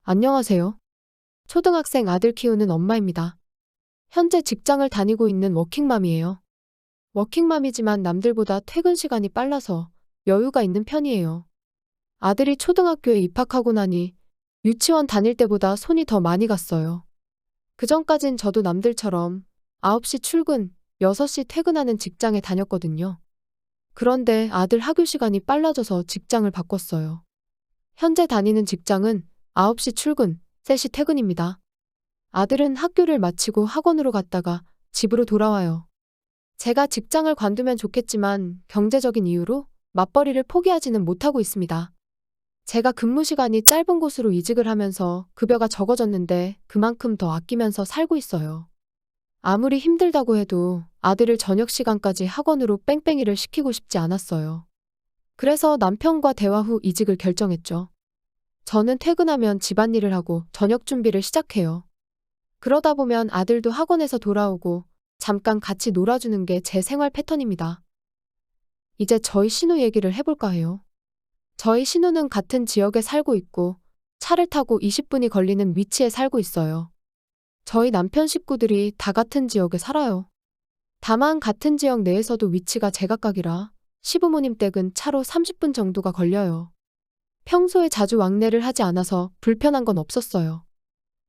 안녕하세요. 초등학생 아들 키우는 엄마입니다. 현재 직장을 다니고 있는 워킹맘이에요. 워킹맘이지만 남들보다 퇴근 시간이 빨라서 여유가 있는 편이에요. 아들이 초등학교에 입학하고 나니 유치원 다닐 때보다 손이 더 많이 갔어요. 그전까진 저도 남들처럼 9시 출근, 6시 퇴근하는 직장에 다녔거든요. 그런데 아들 학교 시간이 빨라져서 직장을 바꿨어요. 현재 다니는 직장은 9시 출근, 3시 퇴근입니다. 아들은 학교를 마치고 학원으로 갔다가 집으로 돌아와요. 제가 직장을 관두면 좋겠지만 경제적인 이유로 맞벌이를 포기하지는 못하고 있습니다. 제가 근무 시간이 짧은 곳으로 이직을 하면서 급여가 적어졌는데 그만큼 더 아끼면서 살고 있어요. 아무리 힘들다고 해도 아들을 저녁 시간까지 학원으로 뺑뺑이를 시키고 싶지 않았어요. 그래서 남편과 대화 후 이직을 결정했죠. 저는 퇴근하면 집안일을 하고 저녁 준비를 시작해요. 그러다 보면 아들도 학원에서 돌아오고 잠깐 같이 놀아주는 게 제 생활 패턴입니다. 이제 저희 신우 얘기를 해볼까 해요. 저희 신우는 같은 지역에 살고 있고 차를 타고 20분이 걸리는 위치에 살고 있어요. 저희 남편 식구들이 다 같은 지역에 살아요. 다만 같은 지역 내에서도 위치가 제각각이라 시부모님 댁은 차로 30분 정도가 걸려요. 평소에 자주 왕래를 하지 않아서 불편한 건 없었어요.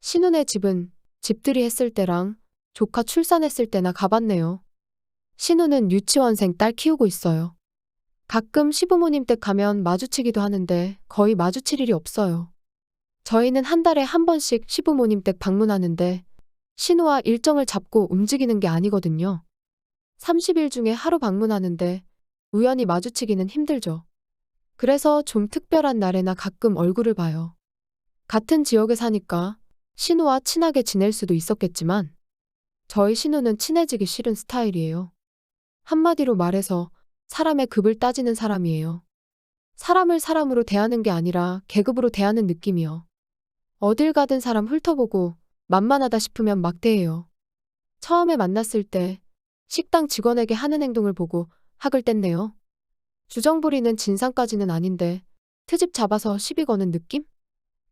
신우네 집은 집들이 했을 때랑 조카 출산했을 때나 가봤네요. 신우는 유치원생 딸 키우고 있어요. 가끔 시부모님 댁 가면 마주치기도 하는데 거의 마주칠 일이 없어요. 저희는 한 달에 한 번씩 시부모님 댁 방문하는데 신우와 일정을 잡고 움직이는 게 아니거든요. 30일 중에 하루 방문하는데 우연히 마주치기는 힘들죠. 그래서 좀 특별한 날에나 가끔 얼굴을 봐요. 같은 지역에 사니까 신우와 친하게 지낼 수도 있었겠지만 저희 신우는 친해지기 싫은 스타일이에요. 한마디로 말해서 사람의 급을 따지는 사람이에요. 사람을 사람으로 대하는 게 아니라 계급으로 대하는 느낌이요. 어딜 가든 사람 훑어보고 만만하다 싶으면 막 대해요. 처음에 만났을 때 식당 직원에게 하는 행동을 보고 학을 뗐네요. 주정 부리는 진상까지는 아닌데 트집 잡아서 시비 거는 느낌?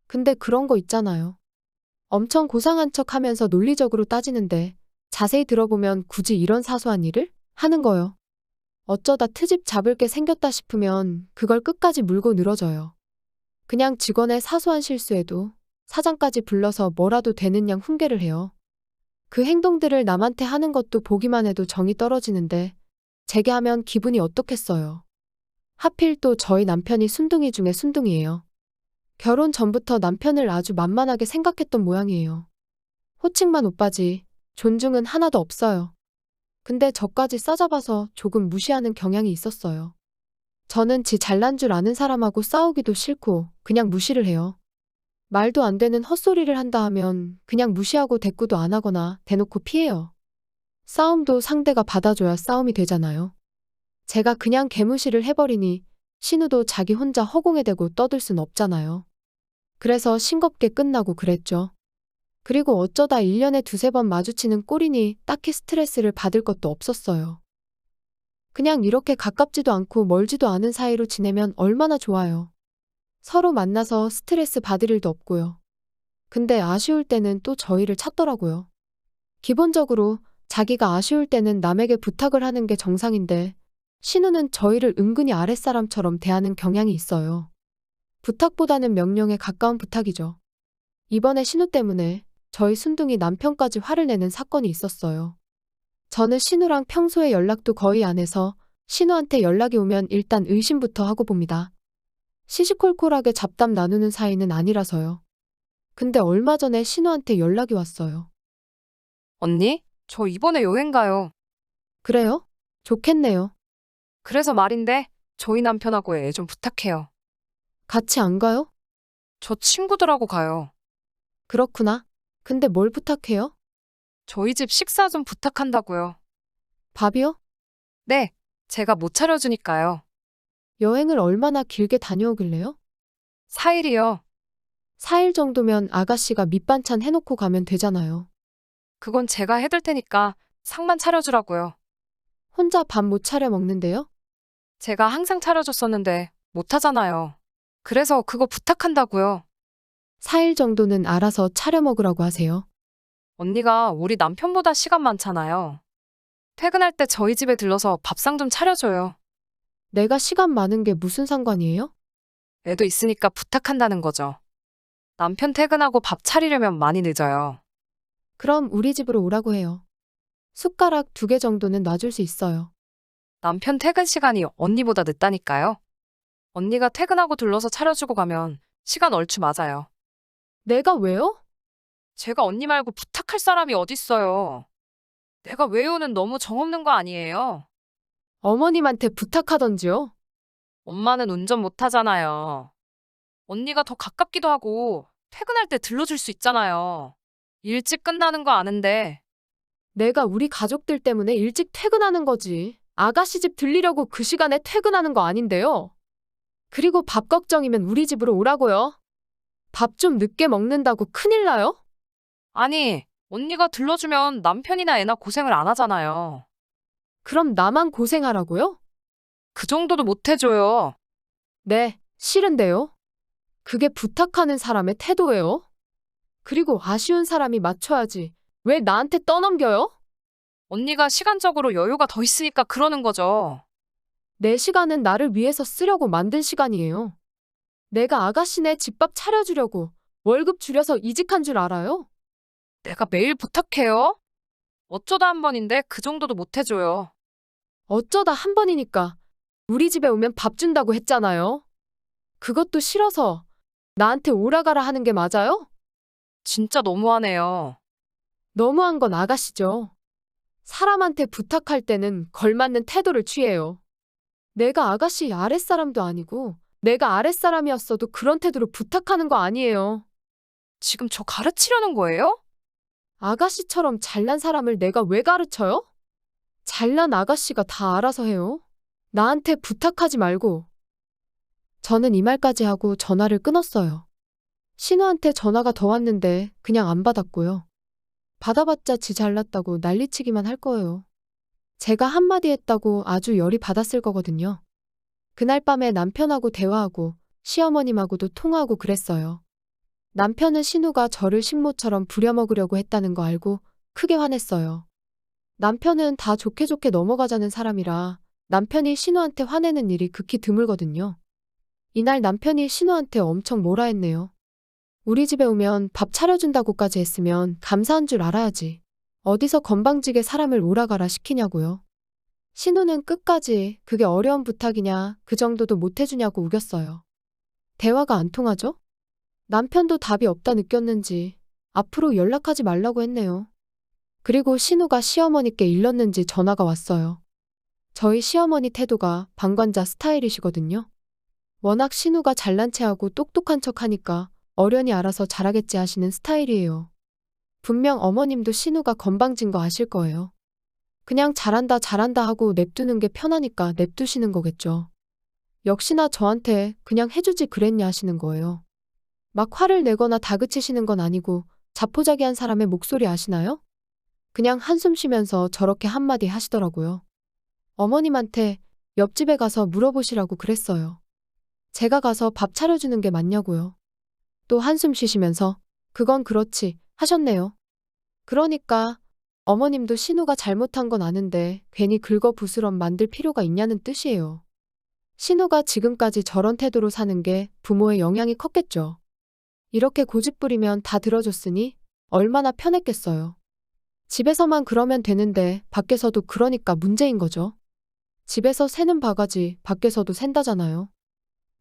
근데 그런 거 있잖아요. 엄청 고상한 척 하면서 논리적으로 따지는데 자세히 들어보면 굳이 이런 사소한 일을 하는 거요. 어쩌다 트집 잡을 게 생겼다 싶으면 그걸 끝까지 물고 늘어져요. 그냥 직원의 사소한 실수에도 사장까지 불러서 뭐라도 되는 양 훈계를 해요. 그 행동들을 남한테 하는 것도 보기만 해도 정이 떨어지는데 제게 하면 기분이 어떻겠어요. 하필 또 저희 남편이 순둥이 중에 순둥이에요. 결혼 전부터 남편을 아주 만만하게 생각했던 모양이에요. 호칭만 오빠지 존중은 하나도 없어요. 근데 저까지 싸잡아서 조금 무시하는 경향이 있었어요. 저는 지 잘난 줄 아는 사람하고 싸우기도 싫고 그냥 무시를 해요. 말도 안 되는 헛소리를 한다 하면 그냥 무시하고 대꾸도 안 하거나 대놓고 피해요. 싸움도 상대가 받아줘야 싸움이 되잖아요. 제가 그냥 개무시를 해버리니 신우도 자기 혼자 허공에 대고 떠들 순 없잖아요. 그래서 싱겁게 끝나고 그랬죠. 그리고 어쩌다 1년에 두세 번 마주치는 꼴이니 딱히 스트레스를 받을 것도 없었어요. 그냥 이렇게 가깝지도 않고 멀지도 않은 사이로 지내면 얼마나 좋아요. 서로 만나서 스트레스 받을 일도 없고요. 근데 아쉬울 때는 또 저희를 찾더라고요. 기본적으로 자기가 아쉬울 때는 남에게 부탁을 하는 게 정상인데 신우는 저희를 은근히 아랫사람처럼 대하는 경향이 있어요. 부탁보다는 명령에 가까운 부탁이죠. 이번에 신우 때문에 저희 순둥이 남편까지 화를 내는 사건이 있었어요. 저는 신우랑 평소에 연락도 거의 안 해서 신우한테 연락이 오면 일단 의심부터 하고 봅니다. 시시콜콜하게 잡담 나누는 사이는 아니라서요. 근데 얼마 전에 신우한테 연락이 왔어요. 언니, 저 이번에 여행 가요. 그래요? 좋겠네요. 그래서 말인데 저희 남편하고 애 좀 부탁해요. 같이 안 가요? 저 친구들하고 가요. 그렇구나. 근데 뭘 부탁해요? 저희 집 식사 좀 부탁한다고요. 밥이요? 네, 제가 못 차려주니까요. 여행을 얼마나 길게 다녀오길래요? 4일이요. 4일 정도면 아가씨가 밑반찬 해놓고 가면 되잖아요. 그건 제가 해둘 테니까 상만 차려주라고요. 혼자 밥 못 차려 먹는데요? 제가 항상 차려줬었는데 못 하잖아요. 그래서 그거 부탁한다고요. 4일 정도는 알아서 차려 먹으라고 하세요. 언니가 우리 남편보다 시간 많잖아요. 퇴근할 때 저희 집에 들러서 밥상 좀 차려줘요. 내가 시간 많은 게 무슨 상관이에요? 애도 있으니까 부탁한다는 거죠. 남편 퇴근하고 밥 차리려면 많이 늦어요. 그럼 우리 집으로 오라고 해요. 숟가락 2개 정도는 놔줄 수 있어요. 남편 퇴근 시간이 언니보다 늦다니까요. 언니가 퇴근하고 들러서 차려주고 가면 시간 얼추 맞아요. 내가 왜요? 제가 언니 말고 부탁할 사람이 어딨어요. 내가 외우는 너무 정없는 거 아니에요? 어머님한테 부탁하던지요. 엄마는 운전 못하잖아요. 언니가 더 가깝기도 하고 퇴근할 때 들러줄 수 있잖아요. 일찍 끝나는 거 아는데 내가 우리 가족들 때문에 일찍 퇴근하는 거지. 아가씨 집 들리려고 그 시간에 퇴근하는 거 아닌데요. 그리고 밥 걱정이면 우리 집으로 오라고요. 밥 좀 늦게 먹는다고 큰일 나요? 아니 언니가 들러주면 남편이나 애나 고생을 안 하잖아요. 그럼 나만 고생하라고요? 그 정도도 못 해줘요. 네, 싫은데요. 그게 부탁하는 사람의 태도예요. 그리고 아쉬운 사람이 맞춰야지. 왜 나한테 떠넘겨요? 언니가 시간적으로 여유가 더 있으니까 그러는 거죠. 내 시간은 나를 위해서 쓰려고 만든 시간이에요. 내가 아가씨네 집밥 차려주려고 월급 줄여서 이직한 줄 알아요? 내가 매일 부탁해요? 어쩌다 한 번인데 그 정도도 못 해줘요. 어쩌다 한 번이니까 우리 집에 오면 밥 준다고 했잖아요. 그것도 싫어서 나한테 오라가라 하는 게 맞아요? 진짜 너무하네요. 너무한 건 아가씨죠. 사람한테 부탁할 때는 걸맞는 태도를 취해요. 내가 아가씨 아랫사람도 아니고 내가 아랫사람이었어도 그런 태도로 부탁하는 거 아니에요. 지금 저 가르치려는 거예요? 아가씨처럼 잘난 사람을 내가 왜 가르쳐요? 잘난 아가씨가 다 알아서 해요. 나한테 부탁하지 말고. 저는 이 말까지 하고 전화를 끊었어요. 신우한테 전화가 더 왔는데 그냥 안 받았고요. 받아봤자 지 잘났다고 난리치기만 할 거예요. 제가 한마디 했다고 아주 열이 받았을 거거든요. 그날 밤에 남편하고 대화하고 시어머님하고도 통화하고 그랬어요. 남편은 신우가 저를 식모처럼 부려먹으려고 했다는 거 알고 크게 화냈어요. 남편은 다 좋게 좋게 넘어가자는 사람이라 남편이 신우한테 화내는 일이 극히 드물거든요. 이날 남편이 신우한테 엄청 뭐라 했네요. 우리 집에 오면 밥 차려준다고까지 했으면 감사한 줄 알아야지. 어디서 건방지게 사람을 오라가라 시키냐고요. 신우는 끝까지 그게 어려운 부탁이냐 그 정도도 못 해주냐고 우겼어요. 대화가 안 통하죠? 남편도 답이 없다 느꼈는지 앞으로 연락하지 말라고 했네요. 그리고 신우가 시어머니께 일렀는지 전화가 왔어요. 저희 시어머니 태도가 방관자 스타일이시거든요. 워낙 신우가 잘난 체하고 똑똑한 척하니까 어련히 알아서 잘하겠지 하시는 스타일이에요. 분명 어머님도 신우가 건방진 거 아실 거예요. 그냥 잘한다 잘한다 하고 냅두는 게 편하니까 냅두시는 거겠죠. 역시나 저한테 그냥 해주지 그랬냐 하시는 거예요. 막 화를 내거나 다그치시는 건 아니고 자포자기한 사람의 목소리 아시나요? 그냥 한숨 쉬면서 저렇게 한마디 하시더라고요. 어머님한테 옆집에 가서 물어보시라고 그랬어요. 제가 가서 밥 차려주는 게 맞냐고요. 또 한숨 쉬시면서 그건 그렇지 하셨네요. 그러니까 어머님도 신우가 잘못한 건 아는데 괜히 긁어부스럼 만들 필요가 있냐는 뜻이에요. 신우가 지금까지 저런 태도로 사는 게 부모의 영향이 컸겠죠. 이렇게 고집부리면 다 들어줬으니 얼마나 편했겠어요. 집에서만 그러면 되는데 밖에서도 그러니까 문제인 거죠. 집에서 새는 바가지 밖에서도 샌다잖아요.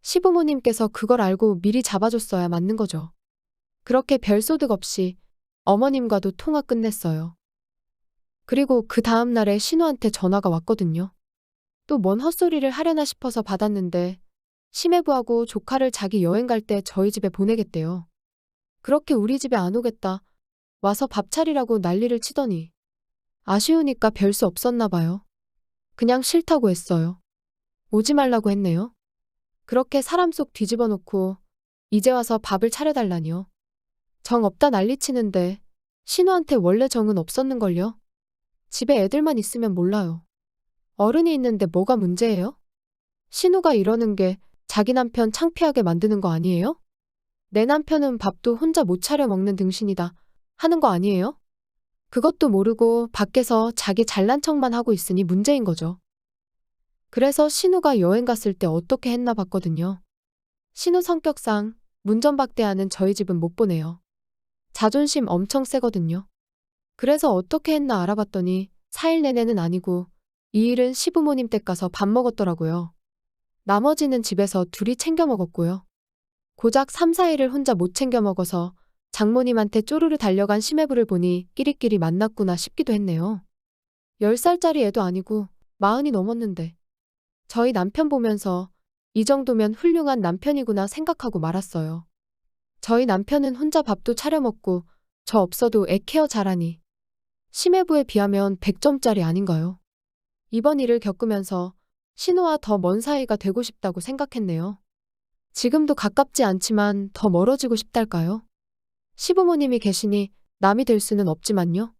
시부모님께서 그걸 알고 미리 잡아줬어야 맞는 거죠. 그렇게 별소득 없이 어머님과도 통화 끝냈어요. 그리고 그 다음 날에 신우한테 전화가 왔거든요. 또 뭔 헛소리를 하려나 싶어서 받았는데 시매부하고 조카를 자기 여행 갈 때 저희 집에 보내겠대요. 그렇게 우리 집에 안 오겠다. 와서 밥 차리라고 난리를 치더니 아쉬우니까 별 수 없었나 봐요. 그냥 싫다고 했어요. 오지 말라고 했네요. 그렇게 사람 속 뒤집어 놓고 이제 와서 밥을 차려달라니요. 정 없다 난리치는데 신우한테 원래 정은 없었는걸요. 집에 애들만 있으면 몰라요. 어른이 있는데 뭐가 문제예요? 신우가 이러는 게 자기 남편 창피하게 만드는 거 아니에요? 내 남편은 밥도 혼자 못 차려 먹는 등신이다 하는 거 아니에요? 그것도 모르고 밖에서 자기 잘난 척만 하고 있으니 문제인 거죠. 그래서 신우가 여행 갔을 때 어떻게 했나 봤거든요. 신우 성격상 문전박대하는 저희 집은 못 보내요. 자존심 엄청 세거든요. 그래서 어떻게 했나 알아봤더니 4일 내내는 아니고 2일은 시부모님 댁 가서 밥 먹었더라고요. 나머지는 집에서 둘이 챙겨 먹었고요. 고작 3, 4일을 혼자 못 챙겨 먹어서 장모님한테 쪼르르 달려간 시매부를 보니 끼리끼리 만났구나 싶기도 했네요. 10살짜리 애도 아니고 40이 넘었는데 저희 남편 보면서 이 정도면 훌륭한 남편이구나 생각하고 말았어요. 저희 남편은 혼자 밥도 차려 먹고 저 없어도 애 케어 잘하니 심해부에 비하면 100점짜리 아닌가요? 이번 일을 겪으면서 신우와 더 먼 사이가 되고 싶다고 생각했네요. 지금도 가깝지 않지만 더 멀어지고 싶달까요? 시부모님이 계시니 남이 될 수는 없지만요.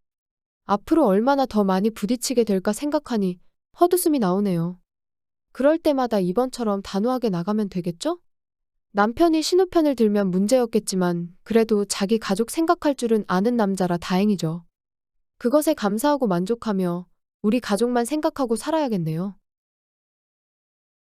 앞으로 얼마나 더 많이 부딪히게 될까 생각하니 헛웃음이 나오네요. 그럴 때마다 이번처럼 단호하게 나가면 되겠죠? 남편이 신우 편을 들면 문제였겠지만 그래도 자기 가족 생각할 줄은 아는 남자라 다행이죠. 그것에 감사하고 만족하며 우리 가족만 생각하고 살아야겠네요.